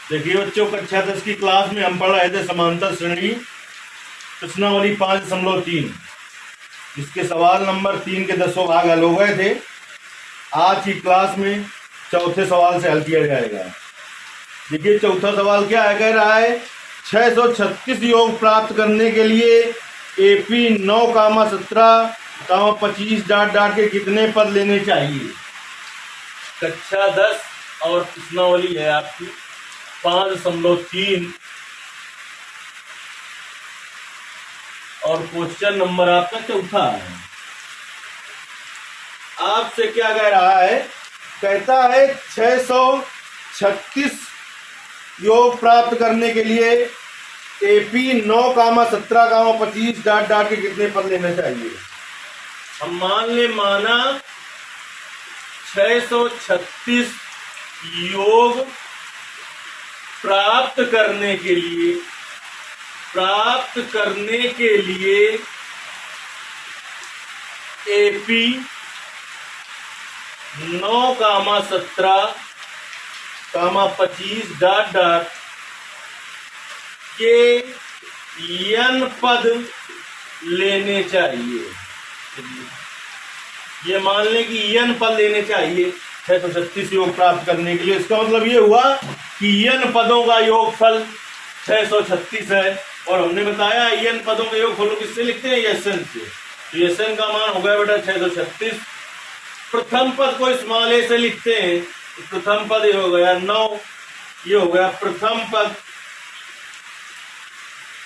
देखिए बच्चों, कक्षा 10 की क्लास में हम पढ़ रहे थे समांतर श्रेणी प्रश्नावली 5.3, जिसके सवाल नंबर 3 के 10 भाग हल हो गए थे। आज की क्लास में चौथे सवाल से हल किया जाएगा। देखिए चौथा सवाल क्या है, कह रहा है 636 योग प्राप्त करने के लिए AP 9,17,25 डॉट डॉट के कितने पद लेने चाहिए। कक्षा 10 और प्रश्नावली है आपकी 5.3 और क्वेश्चन नंबर आपका चौथा है। आपसे क्या कह रहा है, कहता है 636 योग प्राप्त करने के लिए AP 9,17,25 डॉट डॉट के कितने पद लेना चाहिए। हम माना 636 योग प्राप्त करने के लिए AP 9,17,25 डॉट डॉट के n पद लेने चाहिए। ये मान लें कि n पद लेने चाहिए 636 योग प्राप्त करने के लिए। इसका मतलब ये हुआ कि n पदों का योगफल 636 है, और हमने बताया n पदों के योगफल को किससे लिखते हैं, Sn से। तो Sn का मान हो गया बेटा 636। प्रथम पद को स्मॉल a से लिखते हैं, तो प्रथम पद ये हो गया 9, ये हो गया प्रथम पद।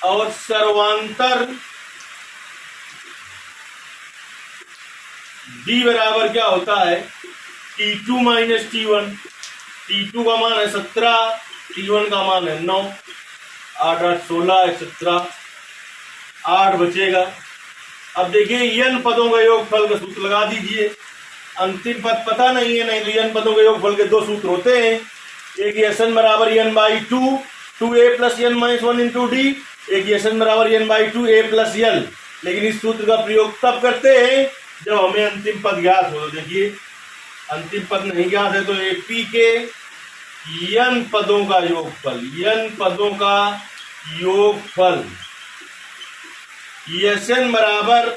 और सर्वांतर d बराबर क्या होता है, T2 माइनस T1। T2 का मान है 17, T1 का मान है 9, 8 8 16 17, 8 बचेगा। अब देखिए n पदों का योगफल का सूत्र लगा दीजिए। अंतिम पद पता नहीं है, नहीं तो n पदों के योगफल के दो सूत्र होते हैं। एक Sn बराबर n/2 2a plus n minus 1 into D, एक Sn बराबर n/2 a प्लस l। लेकिन इस सूत्र का प्रयोग तब करते हैं जब हमें अंतिम पद ज्ञात हो। देखिए अंतिम पद नहीं ज्ञात है तो AP के n पदों का योगफल, Sn बराबर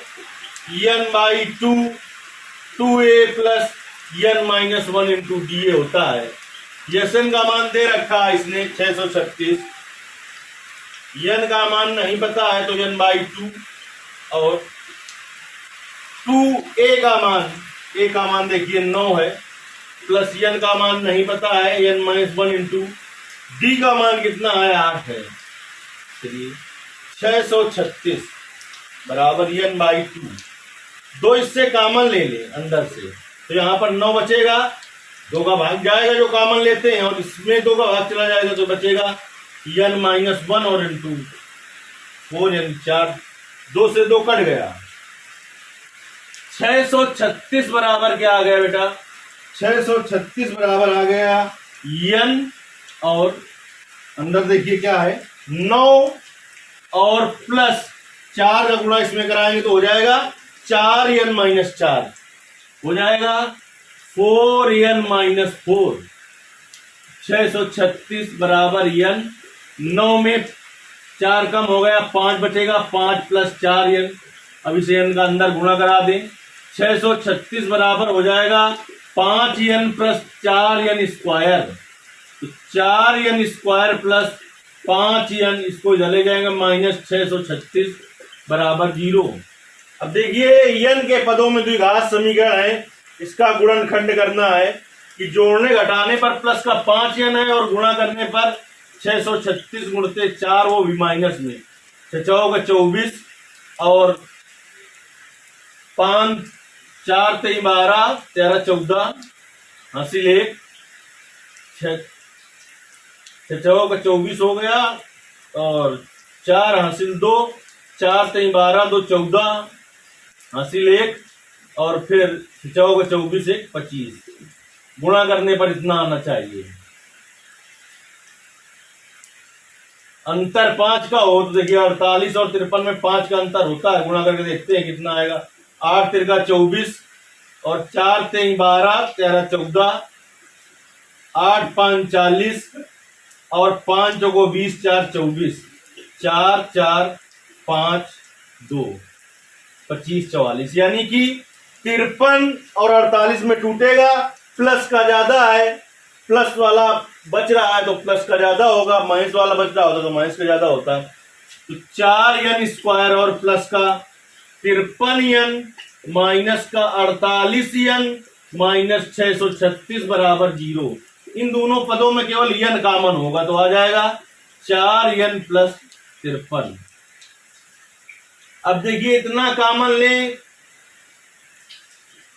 n/2 2a plus n minus 1 into D होता है। Sn का मान दे रखा है इसने 636, n का मान नहीं पता है तो n/2, और 2a का मान देखिए 9 है, प्लस n का मान नहीं पता है n माइनस 1 इंटू डी का मान कितना है, 8 है। चलिए 636 बराबर n/2, 2 इससे कामन ले ले अंदर से, तो यहाँ पर 9 बचेगा, 2 का भाग जाएगा जो कामन लेते हैं, और इसमें 2 का भाग चला जाएगा तो बचेगा n माइनस 1 और इंटू 4 यानी 4, 2 से 2 कट गया। 636 बराबर क्या आ गया बेटा, 636 बराबर आ गया n, और अंदर देखिए क्या है 9 और प्लस 4 का गुणा इसमें कराएंगे तो हो जाएगा 4n माइनस 4, हो जाएगा 4n माइनस 4। 636 बराबर n, 9 में 4 कम हो गया, 5 बचेगा, 5 प्लस 4n। अब इसे n का अंदर गुणा करा दें, 636 बराबर हो जाएगा 5n प्लस 4n स्क्वायर, तो 4n स्क्वायर प्लस 5n, इसको इधर ले जाएंगे माइनस 636 बराबर 0। अब देखिए n के पदों में द्विघात समीकरण है, इसका गुणनखंड करना है कि जोड़ने घटाने पर प्लस का 5n है और गुणा करने पर 636 गुणते 4, वो भी माइनस में, 6 का 24 और 5 4 3 12 13 14 हासिल 1, 6 का 24 हो गया, और 4 हासिल 2, 4 3 12 2 14 हासिल 1, और फिर 6 का 24 1 25, गुणा करने पर इतना आना चाहिए। अंतर 5 का हो तो देखिए 48 और 53 में 5 का अंतर होता है, गुणा करके देखते हैं कितना आएगा। 8 3 का 24 और 4 3 12 13 14, 8 5 40 और 5 चौको 20, 4 24, 4 4 5 2 25 44, यानी कि 53 और 48 में टूटेगा। प्लस का ज्यादा है, प्लस वाला बच रहा है तो प्लस का ज्यादा होगा, माइनस वाला बच रहा होता तो माइनस का ज्यादा होता। तो 4n स्क्वायर और प्लस का 53n माइनस का 48n माइनस 636 बराबर 0। इन दोनों पदों में केवल n कॉमन होगा तो आ जाएगा 4n प्लस 53। अब देखिए इतना कॉमन ले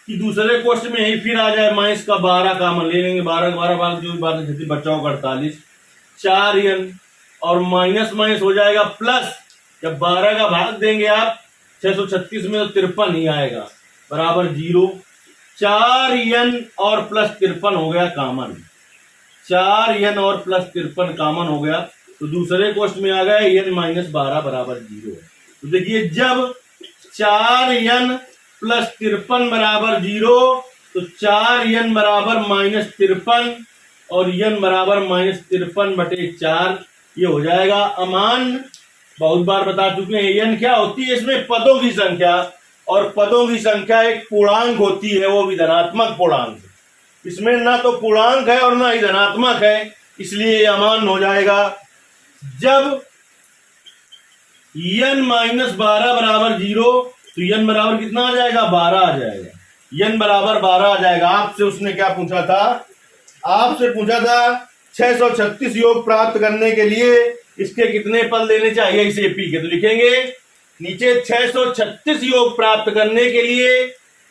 कि दूसरे क्वेश्चन में यही फिर आ जाए, माइनस का 12 कॉमन ले लेंगे, 12 12 भाग जो 12 छत्तीस बच्चा होगा 48, 4n और माइनस माइनस हो जाएगा प्लस। जब 12 का भाग देंगे आप 636 में तो 53 ही आएगा बराबर 0। 4n और प्लस 53 हो गया कॉमन, 4n और प्लस 53 कॉमन हो गया तो दूसरे क्वेश्चन में आ गया n माइनस 12 बराबर 0। तो देखिए जब 4n प्लस 53 बराबर 0 तो 4n बराबर माइनस 53 और n बराबर माइनस 53 बटे 4, ये हो जाएगा अमान। बहुत बार बता चुके हैं n क्या होती है, इसमें पदों की संख्या, और पदों की संख्या एक पूर्णांक होती है, वो भी धनात्मक पूर्णांक। इसमें ना तो पूर्णांक है और ना ही धनात्मक है, इसलिए अमान हो जाएगा। जब n माइनस 12 बराबर 0 तो n बराबर कितना आ जाएगा, 12 आ जाएगा, n बराबर 12 आ जाएगा। आपसे उसने क्या पूछा था, आपसे पूछा था 636 योग प्राप्त करने के लिए इसके कितने पद लेने चाहिए इस एपी के, तो लिखेंगे नीचे 636 योग प्राप्त करने के लिए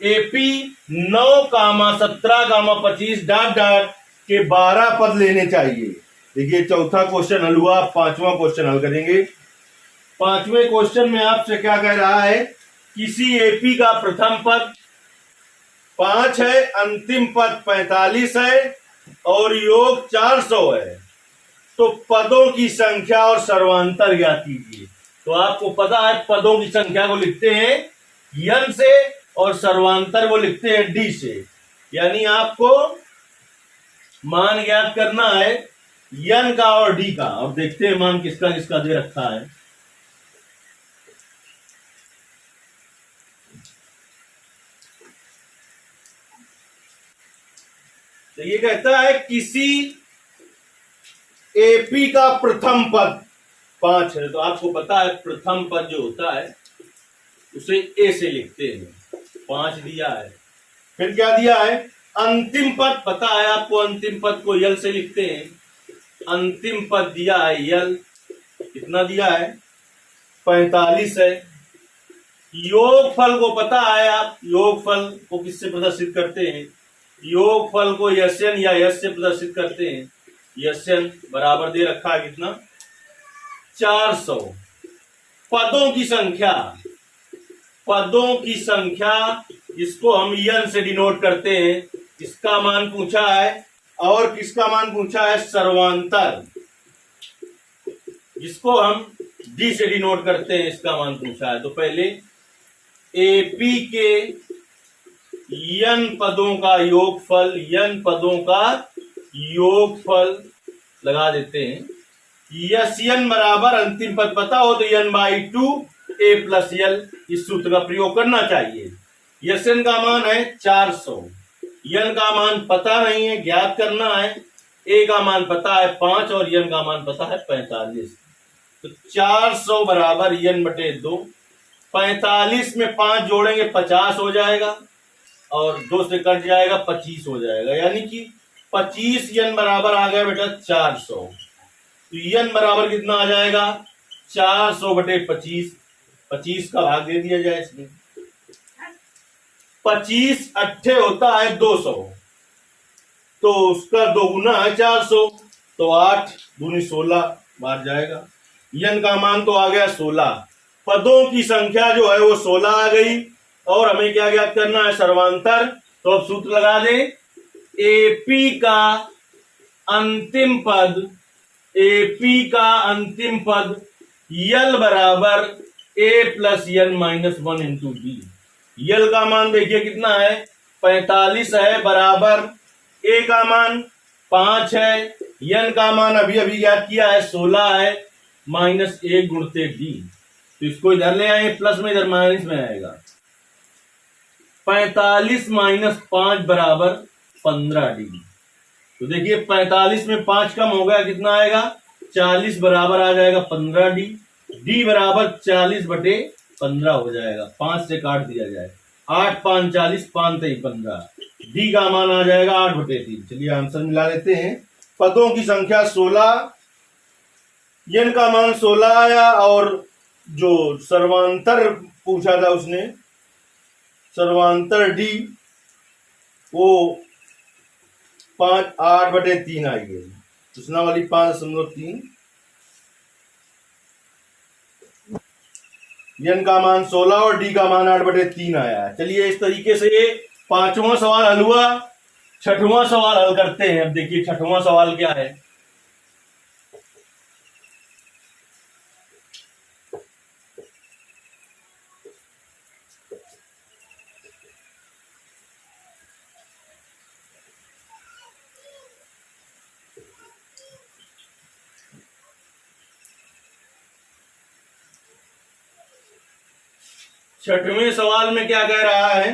एपी 9, 17, 25 डॉट डॉट के 12 पद लेने चाहिए। देखिए चौथा क्वेश्चन हल हुआ, पांचवा क्वेश्चन हल करेंगे। पांचवें क्वेश्चन में आपसे क्या कह रहा है, किसी एपी का प्रथम पद 5 है, अंतिम पद 45 है और योग 400 है, तो पदों की संख्या और सर्वांतर ज्ञात कीजिए। तो आपको पता है पदों की संख्या को लिखते हैं n से और सर्वांतर को लिखते हैं d से, यानी आपको मान ज्ञात करना है n का और d का। और देखते हैं मान किसका किसका दे रखा है। तो ये कहता है किसी एपी का प्रथम पद 5 है, तो आपको पता है प्रथम पद जो होता है उसे ए से लिखते हैं, 5 दिया है। फिर क्या दिया है, अंतिम पद पता है आपको, अंतिम पद को यल से लिखते हैं, अंतिम पद दिया है यल, कितना दिया है 45 है। योगफल को पता है आप, योगफल को किससे प्रदर्शित करते हैं, योगफल को यस्यन या यश से प्रदर्शित करते हैं, यस्यन बराबर दे रखा है कितना 400। पदों की संख्या, पदों की संख्या जिसको हम n से डिनोट करते हैं, इसका मान पूछा है, और किसका मान पूछा है सर्वांतर, जिसको हम d से डिनोट करते हैं, इसका मान पूछा है। तो पहले एपी के n पदों का योगफल, n पदों का योगफल लगा देते हैं। यस n बराबर अंतिम पद पता हो तो n/2 a प्लस यल, इस सूत्र का प्रयोग करना चाहिए। यस n का मान है 400, n का मान पता नहीं है, ज्ञात करना है। a का मान पता है 5 और n का मान पता है 45। तो 400 बराबर n/2, 45 में 5 जोड़ेंगे 50 हो जाएगा और 2 से कट जाएगा 25 हो जाएगा, यानी कि 25 n बराबर आ गया बेटा 400। तो n बराबर कितना आ जाएगा 400 बटे 25, 25 का भाग दे दिया जाए इसमें, 25 अट्ठे होता है 200, तो उसका 2 गुना है 400, तो 8 दूनी 16 बाहर जाएगा। n का मान तो आ गया 16, पदों की संख्या जो है वो 16 आ गई। और हमें क्या ज्ञात करना है सर्वांतर, तो अब सूत्र लगा दें, एपी का अंतिम पद, एपी का अंतिम पद यल बराबर a plus n minus 1 into D. L का मान देखिए कितना है 45 है, बराबर a का मान 5 है, यन का मान अभी अभी ज्ञात किया है 16 है, माइनस 1 गुणते डी, तो इसको इधर ले आए, प्लस में इधर माइनस में आएगा। 45 माइनस 5 बराबर 15 डी। तो देखिए 45 में 5 कम हो गया, कितना आएगा 40 बराबर आ जाएगा 15 डी। डी बराबर 40 बटे 15 हो जाएगा, 5 से काट दिया जाए, 8 5 40, 5 3 15, डी का मान आ जाएगा 8 बटे 3। चलिए आंसर मिला लेते हैं। पदों की संख्या 16, यन का मान 16 आया, और जो सर्वांतर पूछा था उसने, सर्वांतर डी, वो 8 बटे 3 आई गई, सूचना वाली 5.3। यन का मान 16 और डी का मान 8 बटे 3 आया। चलिए इस तरीके से ये 5वां सवाल हल हुआ। 6वां सवाल हल करते हैं। अब देखिए 6वां सवाल क्या है। छठवें सवाल में क्या कह रहा है,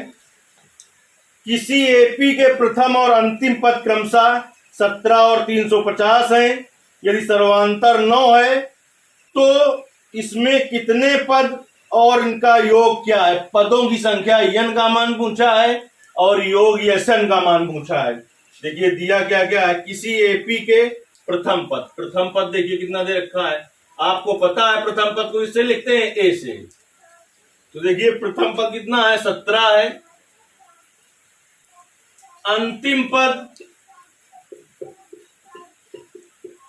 किसी एपी के प्रथम और अंतिम पद क्रमशः 17 और 350 हैं। यदि सर्वांतर 9 है तो इसमें कितने पद और इनका योग क्या है। पदों की संख्या यन का मान पूछा है और योग यसन का मान पूछा है। देखिए दिया क्या क्या है, किसी एपी के प्रथम पद, प्रथम पद देखिए कितना दे रखा है, आपको पता है प्रथम पद को इससे लिखते हैं ए से। तो देखिए प्रथम पद कितना है 17 है, अंतिम पद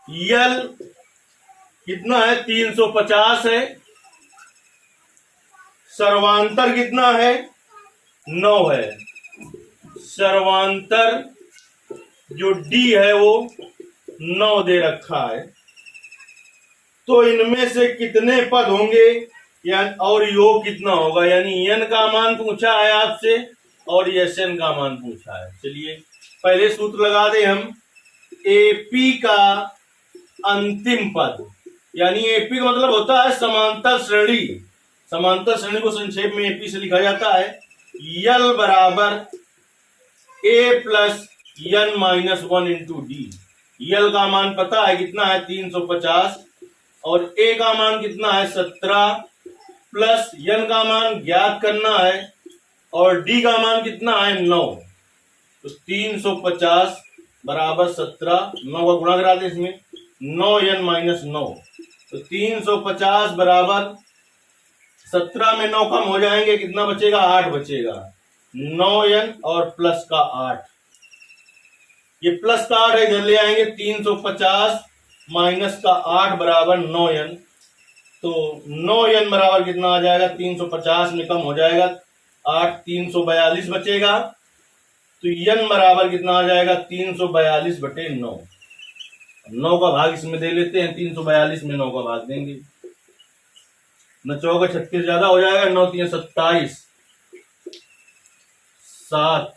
यल कितना है 350 है, सर्वांतर कितना है 9 है, सर्वांतर जो डी है वो 9 दे रखा है। तो इनमें से कितने पद होंगे या और योग कितना होगा, यानी यन का मान पूछा है आपसे और यसन का मान पूछा है। चलिए पहले सूत्र लगा दें हम। एपी का अंतिम पद, यानी एपी का मतलब होता है समांतर श्रेणी। समांतर श्रेणी को संक्षेप में एपी से लिखा जाता है यल बराबर A plus N minus 1 into D. L का मान पता है कितना है 350 और ए का मान कितना है 17 प्लस यन का मान ज्ञात करना है और डी का मान कितना है 9। तो 350 बराबर 17, 9 का गुणा करा दे इसमें, 9 यन माइनस 9। तो 350 बराबर 17 में 9 कम हो जाएंगे, कितना बचेगा 8 बचेगा, 9 यन और प्लस का 8। ये प्लस का 8 इधर ले आएंगे, 350 माइनस का 8 बराबर 9 यन। तो 9 यन बराबर कितना आ जाएगा 350 में कम हो जाएगा 8, 342 बचेगा। तो यन बराबर कितना आ जाएगा 342 बटे 9। 9 का भाग इसमें दे लेते हैं, 342 में 9 का भाग देंगे, न 4 का 36 ज्यादा हो जाएगा, 9 3 27, 7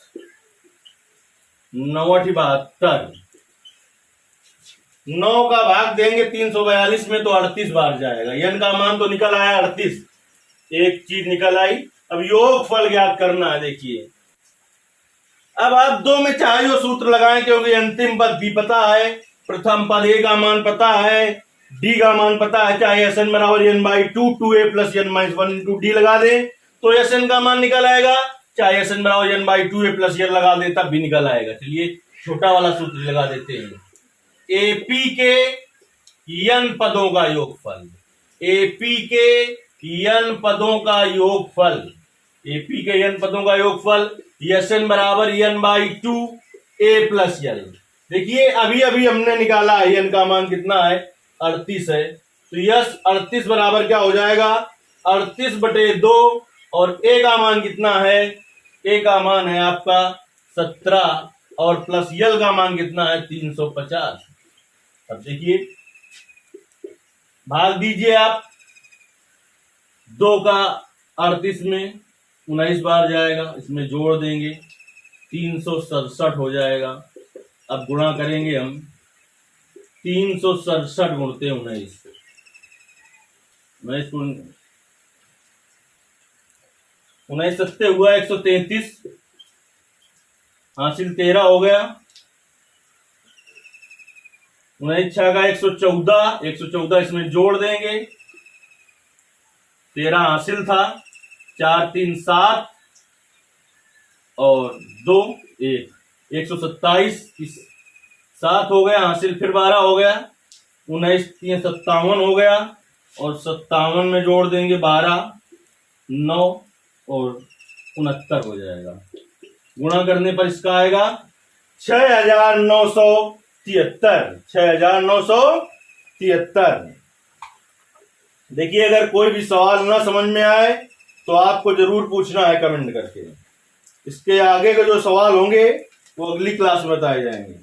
9 8 72, 9 का भाग देंगे 342 में तो 38 बार जाएगा। यन का मान तो निकल आया 38, एक चीज निकल आई। अब योग फल ज्ञात करना है। देखिए अब आप दो में चाहे जो सूत्र लगाएं, क्योंकि अंतिम पद भी पता है, प्रथम पद ए का मान पता है, डी का मान पता है, चाहे एस एन बराबर N by 2 2a plus N minus 1 into D लगा दे तो एस एन का मान निकल आएगा, चाहे एस एन बराबर N by 2a plus N लगा दे तब भी निकल आएगा। चलिए छोटा वाला सूत्र लगा देते हैं, एपी के यन पदों का योगफल, एपी के यन पदों का योगफल, एपी के यन पदों का योगफल यन बराबर यन बाई 2 a प्लस यल। देखिए अभी अभी हमने निकाला यन का मान कितना है 38 है, तो यस 38 बराबर क्या हो जाएगा 38 बटे 2 और a का मान कितना है, a का मान है आपका 17 और प्लस यल का मान कितना है 350। अब देखिए भाग दीजिए आप, 2 का 38 में 19 बार जाएगा, इसमें जोड़ देंगे 367 हो जाएगा। अब गुणा करेंगे हम, 367 गुणते 19, 19 सत्ते हुआ 133, हासिल 13 हो गया। 19 का 114, 114 इसमें जोड़ देंगे, 13 हासिल था, 4 3 7 और 2 1, 127 7 हो गया हासिल, फिर 12 हो गया, 19 3 57 हो गया और 57 में जोड़ देंगे 12 9 और 69 हो जाएगा। गुणा करने पर इसका आएगा 6973, 6973। देखिए अगर कोई भी सवाल ना समझ में आए तो आपको जरूर पूछना है कमेंट करके। इसके आगे के जो सवाल होंगे वो अगली क्लास में बताए जाएंगे।